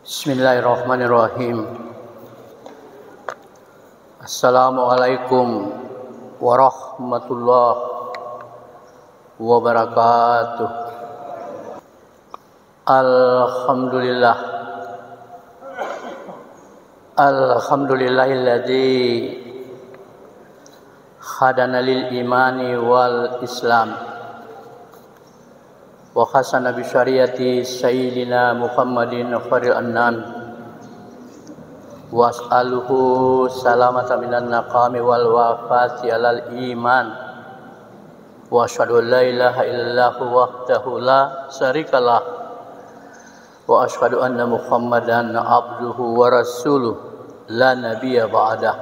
Bismillahirrahmanirrahim. Assalamualaikum warahmatullahi wabarakatuh. Alhamdulillah. Alhamdulillahilladzi hadana lil imani wal islam wa khasana bi syariati sayyidina Muhammadin khairil anam wa as'aluhu salamata minan naqami wal wafati alal iman wa asyhadu an la ilaha illallahu wahdahu la syarikalah wa asyhadu anna Muhammadan abduhu wa rasuluh la nabiyya ba'dah.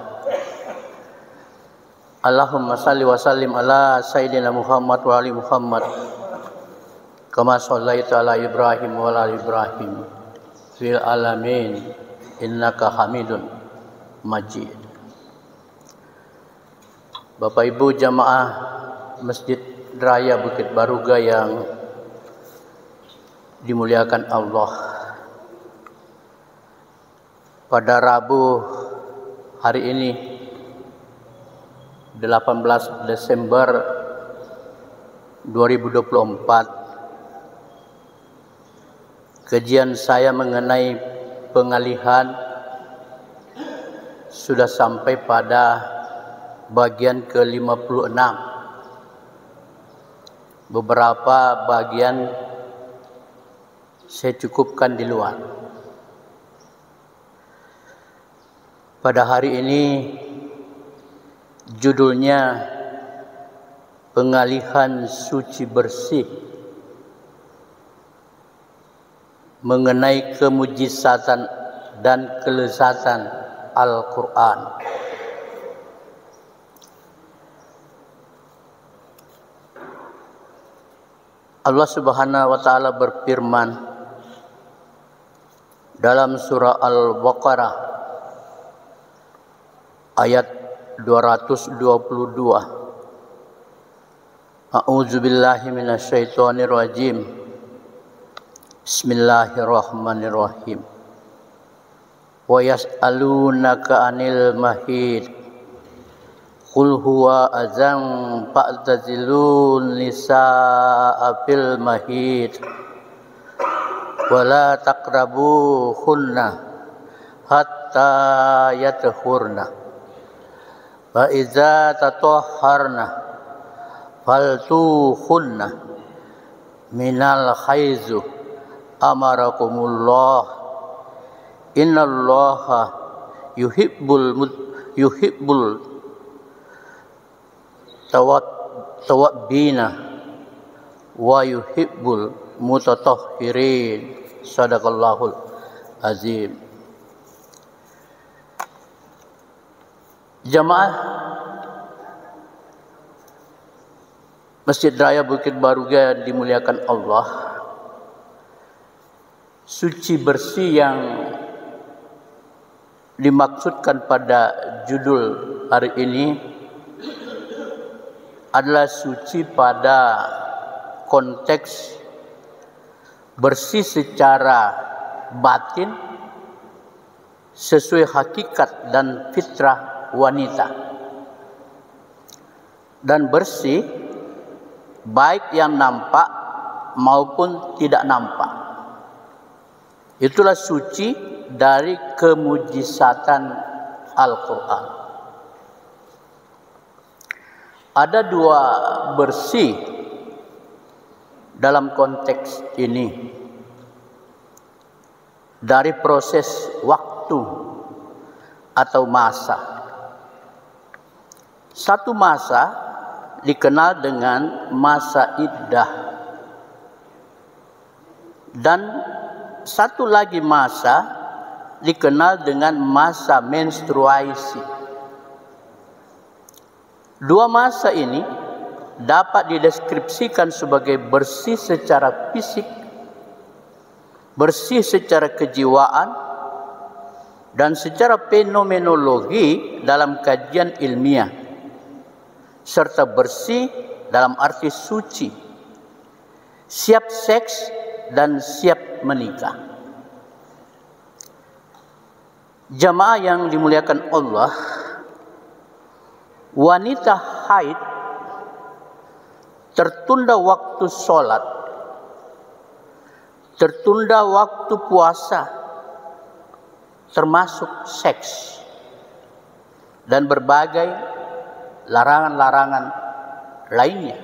Allahumma salli wa sallim ala sayyidina Muhammad wa ali Muhammad kama shallaita ala Ibrahim wa ala Ibrahim fil alamin innaka Hamidun Majid. Bapak Ibu jamaah Masjid Raya Bukit Baruga yang dimuliakan Allah, pada Rabu hari ini 18 Desember 2024, kajian saya mengenai pengalihan sudah sampai pada bagian ke-56. Beberapa bagian saya cukupkan di luar. Pada hari ini judulnya pengalihan suci bersih, mengenai kemujizatan dan kelezatan Al-Quran. Allah Subhanahu wa Ta'ala berfirman dalam surah Al-Baqarah ayat 222. A'udzubillahi minasyaitonir rajim. Bismillahirrahmanirrahim. Wa yas'alunaka 'anil mahid qul huwa azan fa'tazilun nisaa fil mahid wa la taqrabuhunna hatta yatahurna fa iza tatahharna faltuhunna minal haizu amarakumullah innallaha yuhibbul tawabbina wa yuhibbul mutatahhirin. Sadaqallahul azim. Jamaah Masjid Raya Bukit Baruga dimuliakan Allah, suci bersih yang dimaksudkan pada judul hari ini adalah suci pada konteks bersih secara batin sesuai hakikat dan fitrah wanita, dan bersih baik yang nampak maupun tidak nampak. Itulah suci dari kemujizatan Al-Quran. Ada dua bersih dalam konteks ini. Dari proses waktu atau masa. Satu masa dikenal dengan masa iddah. Dan satu lagi masa dikenal dengan masa menstruasi. Dua masa ini dapat dideskripsikan sebagai bersih secara fisik, bersih secara kejiwaan, dan secara fenomenologi dalam kajian ilmiah, serta bersih dalam arti suci, siap seks dan siap menikah. Jamaah yang dimuliakan Allah, wanita haid tertunda waktu sholat, tertunda waktu puasa, termasuk seks dan berbagai larangan-larangan lainnya,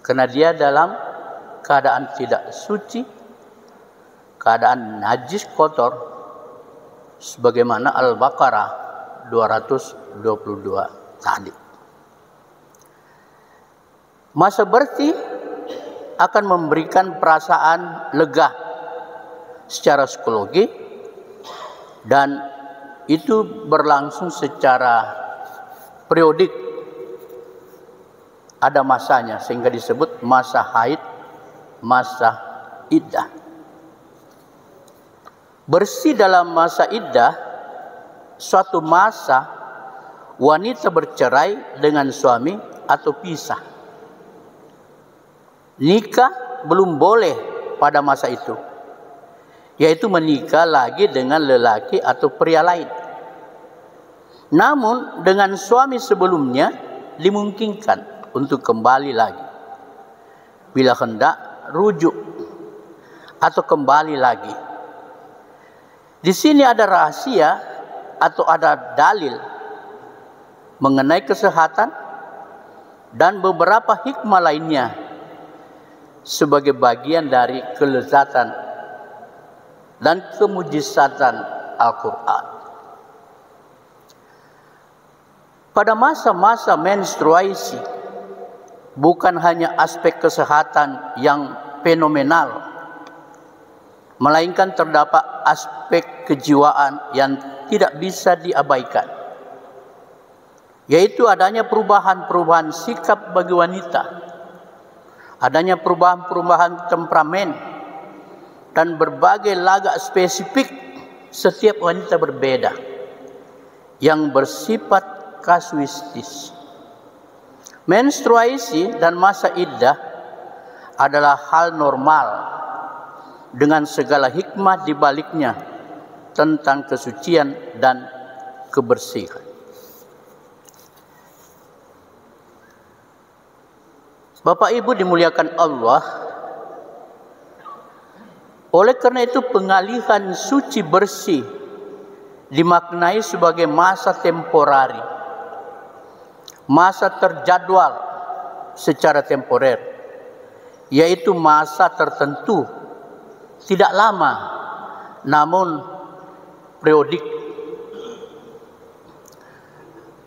karena dia dalam keadaan tidak suci, keadaan najis kotor, sebagaimana Al-Baqarah 222 tadi. Masa bersih akan memberikan perasaan lega secara psikologi, dan itu berlangsung secara periodik, ada masanya, sehingga disebut masa haid, masa iddah. Bersih dalam masa iddah, suatu masa wanita bercerai dengan suami atau pisah. Nikah belum boleh pada masa itu, yaitu menikah lagi dengan lelaki atau pria lain. Namun dengan suami sebelumnya dimungkinkan untuk kembali lagi bila hendak rujuk atau kembali lagi. Di sini ada rahasia atau ada dalil mengenai kesehatan dan beberapa hikmah lainnya sebagai bagian dari kelezatan dan kemujizatan Al-Quran. Pada masa-masa menstruasi, bukan hanya aspek kesehatan yang fenomenal, melainkan terdapat aspek kejiwaan yang tidak bisa diabaikan, yaitu adanya perubahan-perubahan sikap bagi wanita, adanya perubahan-perubahan temperamen, dan berbagai lagak spesifik setiap wanita berbeda yang bersifat kasuistis. Menstruasi dan masa iddah adalah hal normal dengan segala hikmah di baliknya tentang kesucian dan kebersihan. Bapak Ibu dimuliakan Allah, oleh karena itu pengalihan suci bersih dimaknai sebagai masa temporari, masa terjadwal secara temporer, yaitu masa tertentu, tidak lama namun periodik.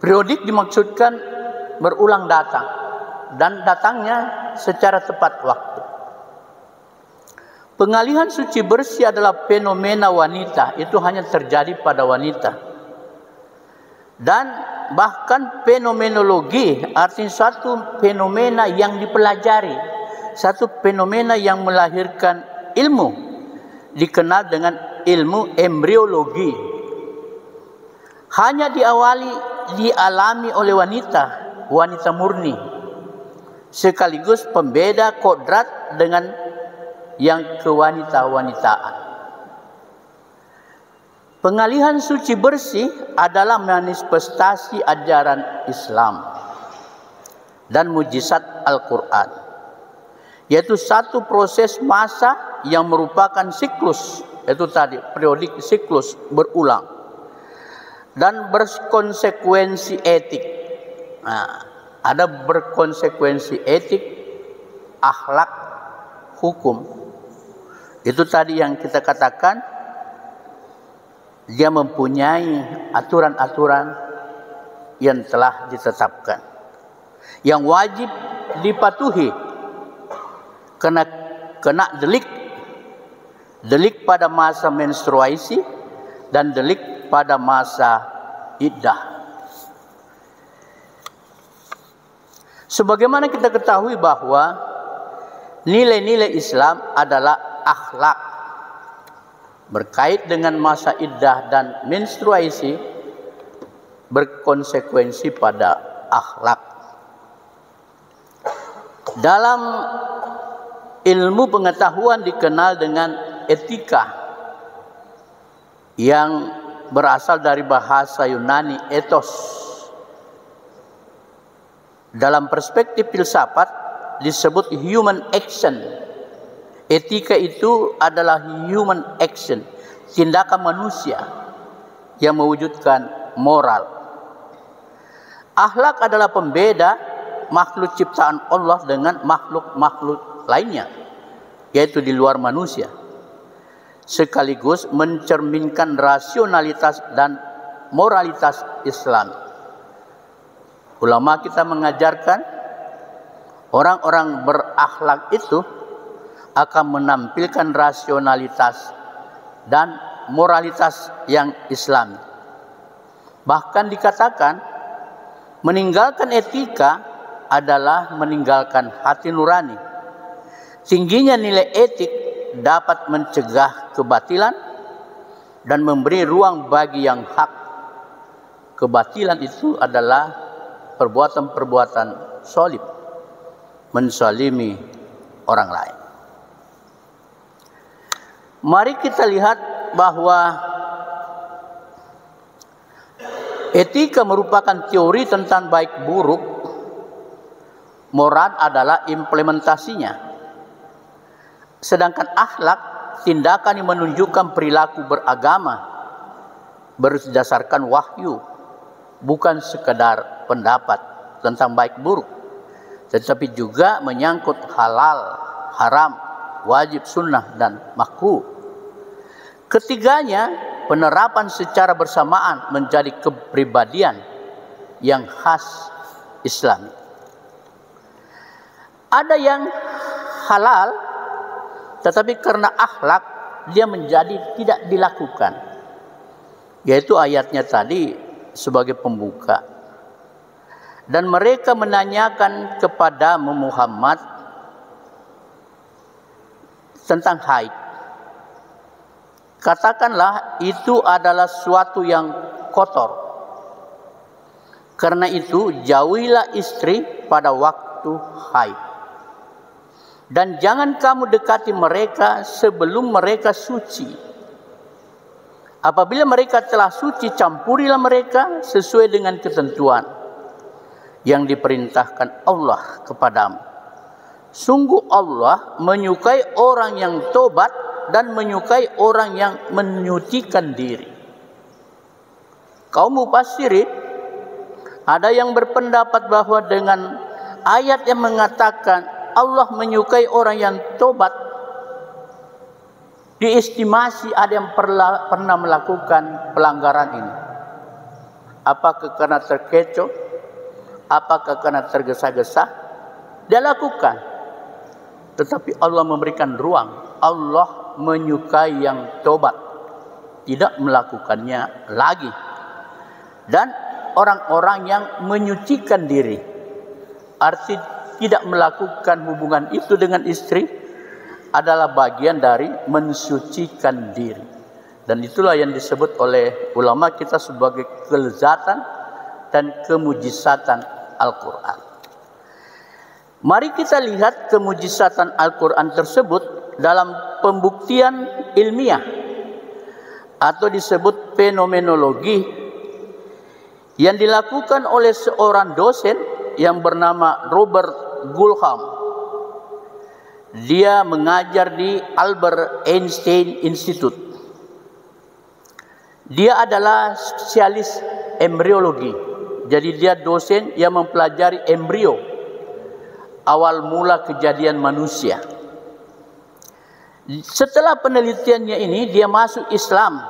Periodik dimaksudkan berulang datang dan datangnya secara tepat waktu. Pengalihan suci bersih adalah fenomena wanita, itu hanya terjadi pada wanita. Dan bahkan fenomenologi artinya suatu fenomena yang dipelajari, satu fenomena yang melahirkan ilmu, dikenal dengan ilmu embriologi. Hanya dialami oleh wanita murni, sekaligus pembeda kodrat dengan yang kewanita-wanitaan. Pengalihan suci bersih adalah manifestasi ajaran Islam dan mujizat Al-Quran, yaitu satu proses masa yang merupakan siklus, itu tadi periodik siklus berulang dan berkonsekuensi etik. Nah, ada berkonsekuensi etik, akhlak, hukum. Itu tadi yang kita katakan, dia mempunyai aturan-aturan yang telah ditetapkan, yang wajib dipatuhi, kena delik pada masa menstruasi dan delik pada masa iddah. Sebagaimana kita ketahui bahwa nilai-nilai Islam adalah akhlak, berkait dengan masa iddah dan menstruasi berkonsekuensi pada akhlak. Dalam ilmu pengetahuan dikenal dengan etika. yang berasal dari bahasa Yunani ethos. Dalam perspektif filsafat disebut human action. Etika itu adalah human action, tindakan manusia yang mewujudkan moral. Akhlak adalah pembeda makhluk ciptaan Allah dengan makhluk-makhluk lainnya, yaitu di luar manusia, sekaligus mencerminkan rasionalitas dan moralitas Islam. Ulama kita mengajarkan orang-orang berakhlak itu akan menampilkan rasionalitas dan moralitas yang Islami. Bahkan dikatakan meninggalkan etika adalah meninggalkan hati nurani. Tingginya nilai etik dapat mencegah kebatilan dan memberi ruang bagi yang hak. Kebatilan itu adalah perbuatan-perbuatan zalim, menzalimi orang lain. Mari kita lihat bahwa etika merupakan teori tentang baik buruk, moral adalah implementasinya. Sedangkan akhlak, tindakan yang menunjukkan perilaku beragama, berdasarkan wahyu, bukan sekadar pendapat tentang baik buruk, tetapi juga menyangkut halal, haram, wajib, sunnah, dan makruh. Ketiganya, penerapan secara bersamaan menjadi kepribadian yang khas Islam. Ada yang halal, tetapi karena akhlak dia menjadi tidak dilakukan. Yaitu ayatnya tadi sebagai pembuka. Dan mereka menanyakan kepada Muhammad tentang haid. Katakanlah itu adalah suatu yang kotor. Karena itu jauhilah istri pada waktu haid. Dan jangan kamu dekati mereka sebelum mereka suci. Apabila mereka telah suci, campurilah mereka sesuai dengan ketentuan yang diperintahkan Allah kepadamu. Sungguh Allah menyukai orang yang tobat dan menyukai orang yang menyucikan diri. Kaum mufassirin ada yang berpendapat bahwa dengan ayat yang mengatakan Allah menyukai orang yang tobat, diestimasi ada yang pernah melakukan pelanggaran ini. Apakah karena terkecoh? Apakah karena tergesa-gesa? Dia lakukan. Tetapi Allah memberikan ruang. Allah menyukai yang tobat, tidak melakukannya lagi. Dan orang-orang yang menyucikan diri, arti tidak melakukan hubungan itu dengan istri adalah bagian dari mensucikan diri. Dan itulah yang disebut oleh ulama kita sebagai kelezatan dan kemujizatan Al-Quran. Mari kita lihat kemujizatan Al-Quran tersebut dalam pembuktian ilmiah atau disebut fenomenologi yang dilakukan oleh seorang dosen yang bernama Robert Gulham. Dia mengajar di Albert Einstein Institute. Dia adalah spesialis embriologi. Jadi dia dosen yang mempelajari embrio, awal mula kejadian manusia. Setelah penelitiannya ini dia masuk Islam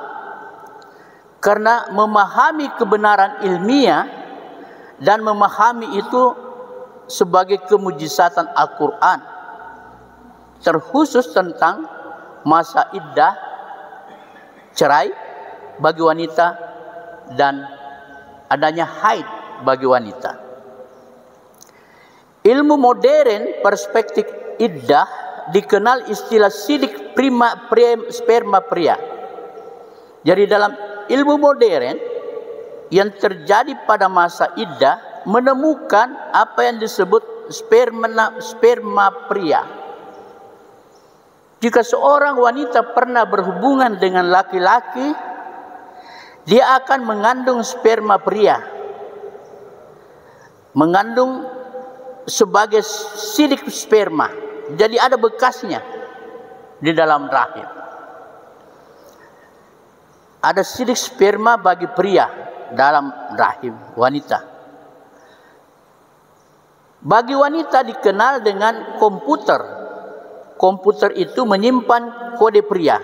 karena memahami kebenaran ilmiah dan memahami itu sebagai kemujizatan Al-Quran, terkhusus tentang masa iddah, cerai bagi wanita, dan adanya haid bagi wanita. Ilmu modern perspektif iddah dikenal istilah sidik sperma pria. Jadi dalam ilmu modern yang terjadi pada masa iddah menemukan apa yang disebut sperma pria. Jika seorang wanita pernah berhubungan dengan laki-laki dia akan mengandung sperma pria, mengandung sebagai sidik sperma. Jadi ada bekasnya di dalam rahim. Ada sidik sperma bagi pria dalam rahim wanita. Bagi wanita dikenal dengan komputer. Komputer itu menyimpan kode pria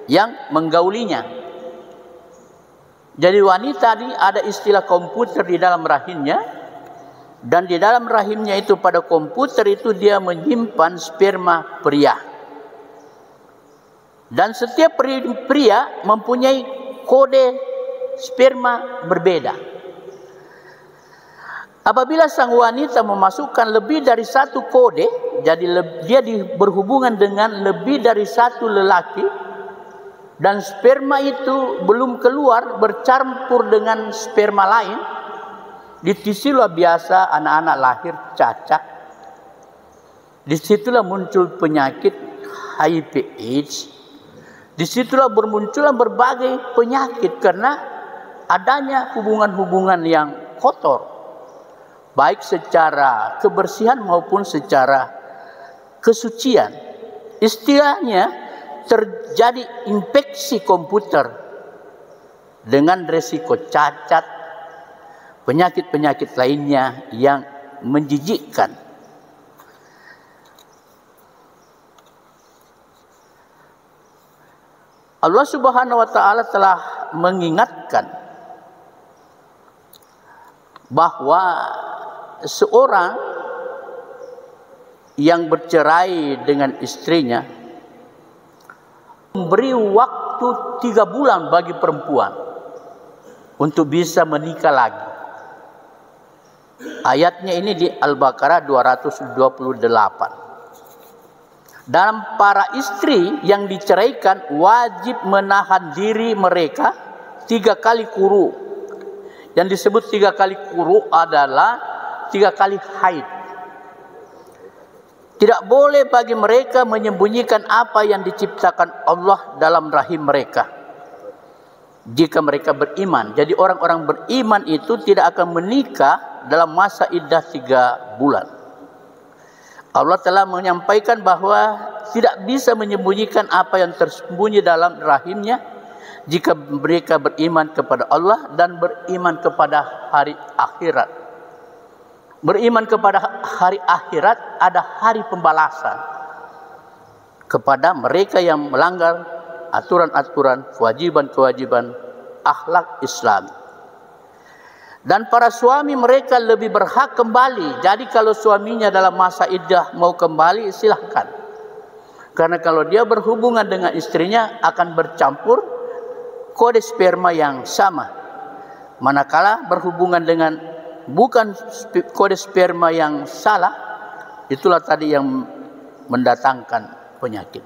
yang menggaulinya. Jadi wanita ini ada istilah komputer di dalam rahimnya. Dan di dalam rahimnya itu pada komputer itu dia menyimpan sperma pria. Dan setiap pria mempunyai kode sperma berbeda. Apabila sang wanita memasukkan lebih dari satu kode, jadi dia berhubungan dengan lebih dari satu lelaki, dan sperma itu belum keluar bercampur dengan sperma lain, disitulah biasa anak-anak lahir cacat. Disitulah muncul penyakit HIV/AIDS. Disitulah bermunculan berbagai penyakit karena adanya hubungan-hubungan yang kotor, baik secara kebersihan maupun secara kesucian. Istilahnya terjadi infeksi komputer dengan resiko cacat, penyakit-penyakit lainnya yang menjijikkan. Allah Subhanahu wa taala telah mengingatkan bahwa seorang yang bercerai dengan istrinya memberi waktu 3 bulan bagi perempuan untuk bisa menikah lagi. Ayatnya ini di Al-Baqarah 228. Dalam para istri yang diceraikan wajib menahan diri mereka 3 kali quru. Yang disebut 3 kali quru adalah 3 kali haid. Tidak boleh bagi mereka menyembunyikan apa yang diciptakan Allah dalam rahim mereka jika mereka beriman. Jadi orang-orang beriman itu tidak akan menikah dalam masa iddah 3 bulan. Allah telah menyampaikan bahwa tidak bisa menyembunyikan apa yang tersembunyi dalam rahimnya jika mereka beriman kepada Allah dan beriman kepada hari akhirat. Beriman kepada hari akhirat ada hari pembalasan kepada mereka yang melanggar aturan-aturan, kewajiban-kewajiban akhlak Islam. Dan para suami mereka lebih berhak kembali. Jadi kalau suaminya dalam masa iddah mau kembali, silahkan. Karena kalau dia berhubungan dengan istrinya akan bercampur kode sperma yang sama. Manakala berhubungan dengan bukan kode sperma yang salah, itulah tadi yang mendatangkan penyakit.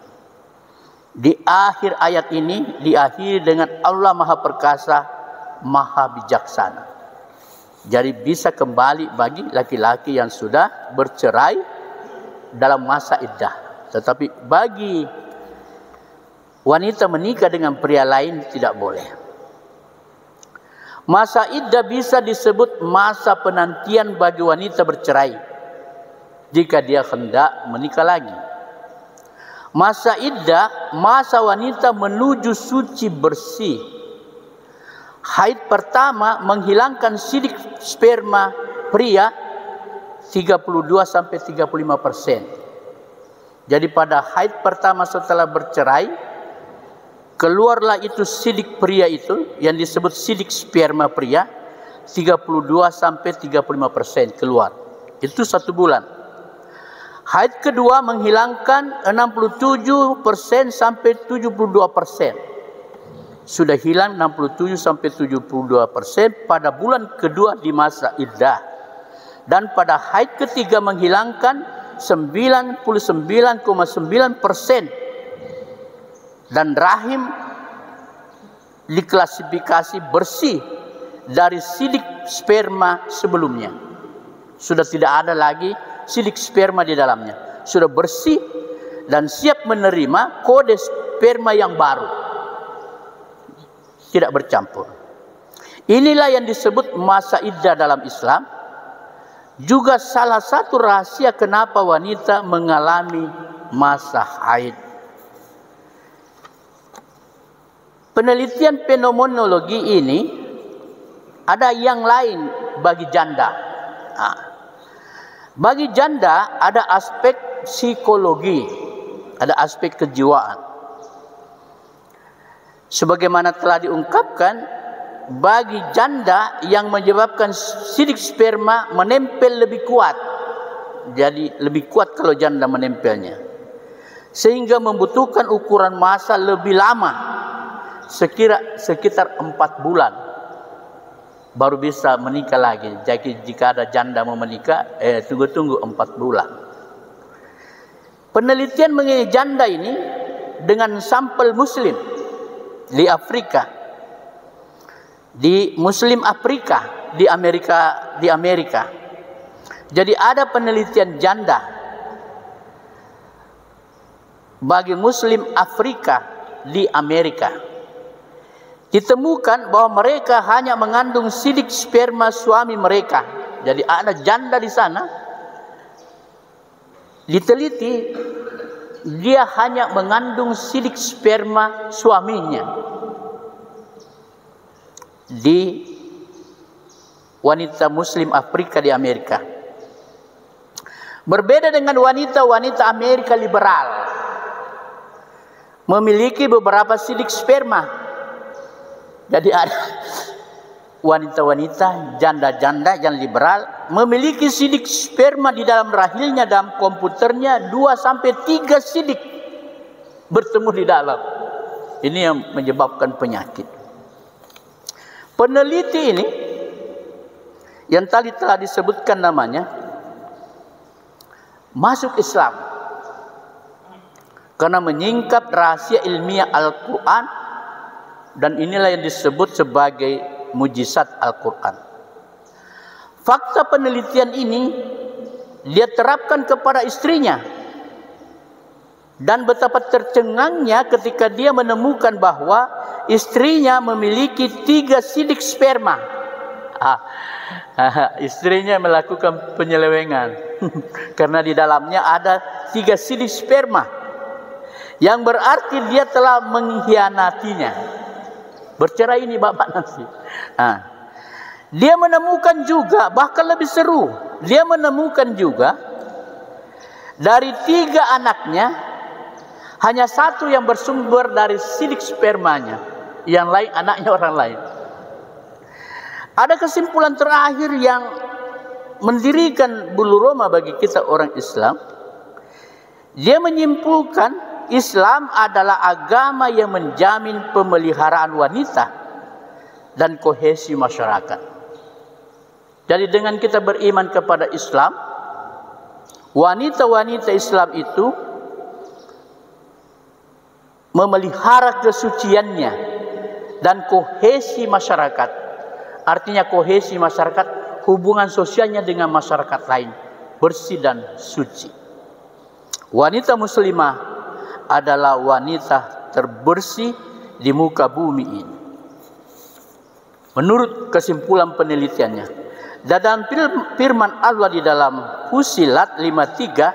Di akhir ayat ini diakhiri dengan Allah Maha Perkasa, Maha Bijaksana. Jadi bisa kembali bagi laki-laki yang sudah bercerai dalam masa iddah. Tetapi bagi wanita menikah dengan pria lain tidak boleh. Masa iddah bisa disebut masa penantian bagi wanita bercerai jika dia hendak menikah lagi. Masa iddah, masa wanita menuju suci bersih. Haid pertama menghilangkan sidik sperma pria 32-35%. Jadi pada haid pertama setelah bercerai, keluarlah itu sidik pria itu yang disebut sidik sperma pria 32-35% keluar. Itu 1 bulan. Haid kedua menghilangkan 67% sampai 72%. Sudah hilang 67-72% pada bulan kedua di masa iddah. Dan pada haid ketiga menghilangkan 99,9%. Dan rahim diklasifikasi bersih dari sidik sperma sebelumnya. Sudah tidak ada lagi sidik sperma di dalamnya. Sudah bersih dan siap menerima kode sperma yang baru. Tidak bercampur. Inilah yang disebut masa iddah dalam Islam. Juga salah satu rahasia kenapa wanita mengalami masa haid. Penelitian fenomenologi ini ada yang lain bagi janda. Bagi janda ada aspek psikologi, ada aspek kejiwaan. Sebagaimana telah diungkapkan, bagi janda yang menyebabkan sidik sperma menempel lebih kuat. Jadi lebih kuat kalau janda menempelnya. Sehingga membutuhkan ukuran masa lebih lama. Sekitar 4 bulan. Baru bisa menikah lagi. Jadi jika ada janda mau menikah, tunggu 4 bulan. Penelitian mengenai janda ini dengan sampel muslim di Afrika. Di Muslim Afrika di Amerika. Jadi ada penelitian janda bagi Muslim Afrika di Amerika. Ditemukan bahwa mereka hanya mengandung sidik sperma suami mereka. Jadi ada janda di sana. Diteliti, dia hanya mengandung sidik sperma suaminya. Di wanita Muslim Afrika di Amerika. Berbeda dengan wanita Amerika liberal, memiliki beberapa sidik sperma. Jadi ada wanita-wanita, janda-janda yang liberal memiliki sidik sperma di dalam rahimnya, dalam komputernya 2-3 sidik bertemu di dalam. Ini yang menyebabkan penyakit. Peneliti ini yang tadi telah disebutkan namanya masuk Islam karena menyingkap rahasia ilmiah Al-Quran, dan inilah yang disebut sebagai mujizat Al-Quran. Fakta penelitian ini dia terapkan kepada istrinya, dan betapa tercengangnya ketika dia menemukan bahwa istrinya memiliki 3 sidik sperma. Istrinya melakukan penyelewengan karena di dalamnya ada 3 sidik sperma, yang berarti dia telah mengkhianatinya. Bercerai ini bapak nanti. Dia menemukan juga, bahkan lebih seru, dia menemukan juga dari 3 anaknya hanya 1 yang bersumber dari sidik spermanya, yang lain anaknya orang lain. Ada kesimpulan terakhir yang mendirikan bulu roma bagi kita orang Islam. Dia menyimpulkan Islam adalah agama yang menjamin pemeliharaan wanita dan kohesi masyarakat. Jadi dengan kita beriman kepada Islam, wanita-wanita Islam itu memelihara kesuciannya dan kohesi masyarakat. Artinya kohesi masyarakat, hubungan sosialnya dengan masyarakat lain bersih dan suci. Wanita muslimah adalah wanita terbersih di muka bumi ini, menurut kesimpulan penelitiannya. Dan dalam firman Allah di dalam Fussilat 53,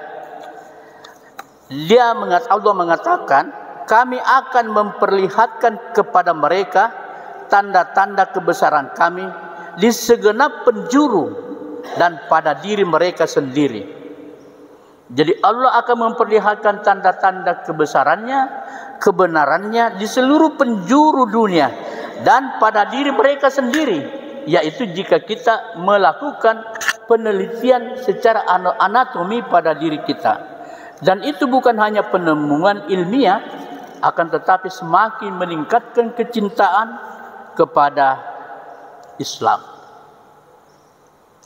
Allah mengatakan, kami akan memperlihatkan kepada mereka tanda-tanda kebesaran kami di segenap penjuru dan pada diri mereka sendiri. Jadi Allah akan memperlihatkan tanda-tanda kebesarannya, kebenarannya di seluruh penjuru dunia dan pada diri mereka sendiri, yaitu jika kita melakukan penelitian secara anatomi pada diri kita. Dan itu bukan hanya penemuan ilmiah, akan tetapi semakin meningkatkan kecintaan kepada Islam.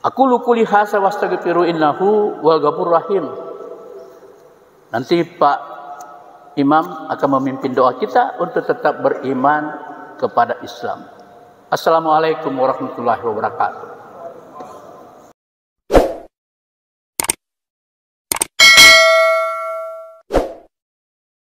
Aku lukuli hasa wastaghfiru innahu wal ghafurur rahim. Nanti Pak Imam akan memimpin doa kita untuk tetap beriman kepada Islam. Assalamualaikum warahmatullahi wabarakatuh.